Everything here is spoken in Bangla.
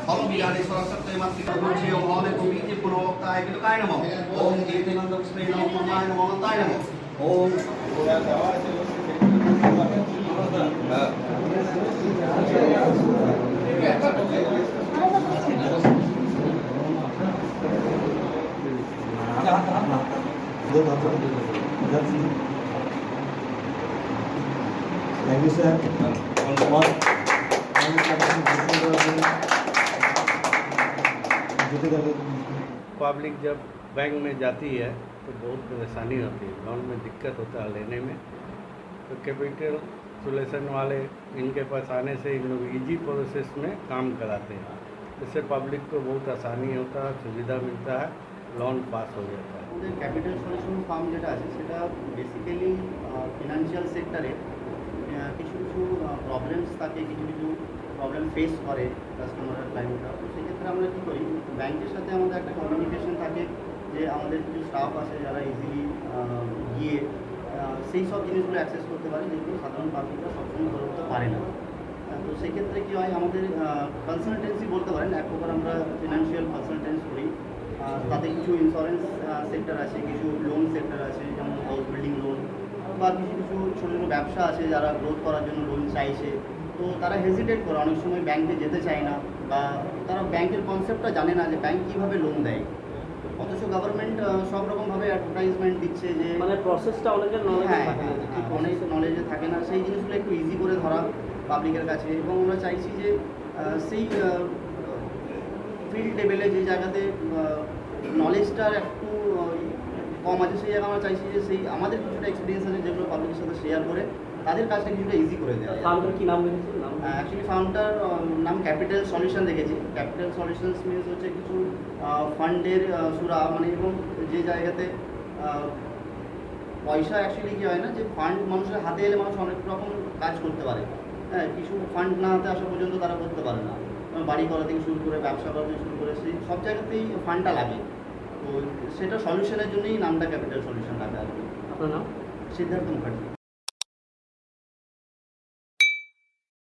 फलबिहारी सरस्वती मातृकाभूषे ओम बीजे पुनोक्ताय किलकाय नमः ओम कीर्तिनंदस्मै नमः ब्रह्माय नमः अनंताय नमः ओम Thank you, sir. पब्लिक जब बैंक में जाती है तो बहुत परेशानी होती है, लोन में दिक्कत होता है लेने में। तो कैपिटल सोल्यूशन वाले इनके पास आने से इन लोग इजी प्रोसेस में काम कराते हैं, इससे पब्लिक को बहुत आसानी होता है, सुविधा मिलता है, लोन पास हो जाता है। ক্যাপিটাল সলিউশন ফার্ম যেটা আছে সেটা বেসিক্যালি ফিনান্সিয়াল সেক্টরে কিছু কিছু প্রবলেমস থাকে, কিছু কিছু প্রবলেম ফেস করে কাস্টমাররা, ক্লায়েন্টরা। তো সেক্ষেত্রে আমরা কী করি, ব্যাংকের সাথে আমাদের একটা কমিউনিকেশন থাকে যে আমাদের কিছু স্টাফ আছে যারা ইজিলি গিয়ে সেই সব জিনিসগুলো অ্যাক্সেস করতে পারে যেগুলো সাধারণ পাবলিকরা সবসময় করে উঠতে পারে না। তো সেক্ষেত্রে কী হয়, আমাদের কনসালটেন্সি বলতে পারেন, এক প্রকার আমরা ফিনান্সিয়াল কনসালটেন্স করি। তাতে কিছু ইন্স্যুরেন্স সেক্টর আছে, কিছু লোন সেক্টর আছে, যেমন হাউস বিল্ডিং লোন, বা কিছু কিছু ছোটো ছোটো ব্যবসা আছে যারা গ্রোথ করার জন্য লোন চাইছে। তো তারা হেজিটেট করে, অনেক সময় ব্যাংকে যেতে চায় না, বা তারা ব্যাংকের কনসেপ্টটা জানে না যে ব্যাংক কীভাবে লোন দেয়। অথচ গভর্নমেন্ট সব রকমভাবে অ্যাডভার্টাইজমেন্ট দিচ্ছে যে মানে প্রসেসটা অনেকের অনেক নলেজে থাকে না, সেই জিনিসগুলো একটু ইজি করে ধরা পাবলিকের কাছে। এবং আমরা চাইছি যে সেই ফিল্ড লেভেলে যে জায়গাতে নলেজটার একটু কম আছে, সেই জায়গায় আমরা চাইছি যে সেই আমাদের কিছুটা এক্সপিরিয়েন্স আছে যেগুলো পাবলিকের সাথে শেয়ার করে তাদের কাজটা কিছুটা ইজি করে দেয়। ফার্মটার কী নাম রেখেছে? অ্যাকচুয়ালি ফার্মটার নাম ক্যাপিটাল সলিউশন রেখেছি। ক্যাপিটাল সলিউশনস মিনস হচ্ছে কিছু ফান্ডের সুরা, মানে এবং যে জায়গাতে পয়সা অ্যাকচুয়ালি কী হয় না, যে ফান্ড মানুষের হাতে এলে মানুষ অনেক রকম কাজ করতে পারে। হ্যাঁ, কিছু ফান্ড না হাতে আসা পর্যন্ত তারা করতে পারে না। বাড়ি করা থেকে শুরু করে, ব্যবসা করা থেকে শুরু করে, সেই সব জায়গাতেই ফান্ডটা লাগে। তো সেটা সলিউশনের জন্যই নামটা ক্যাপিটাল সলিউশন লাগে আর কি। আপনার নাম? সিদ্ধার্থ মুখার্জি।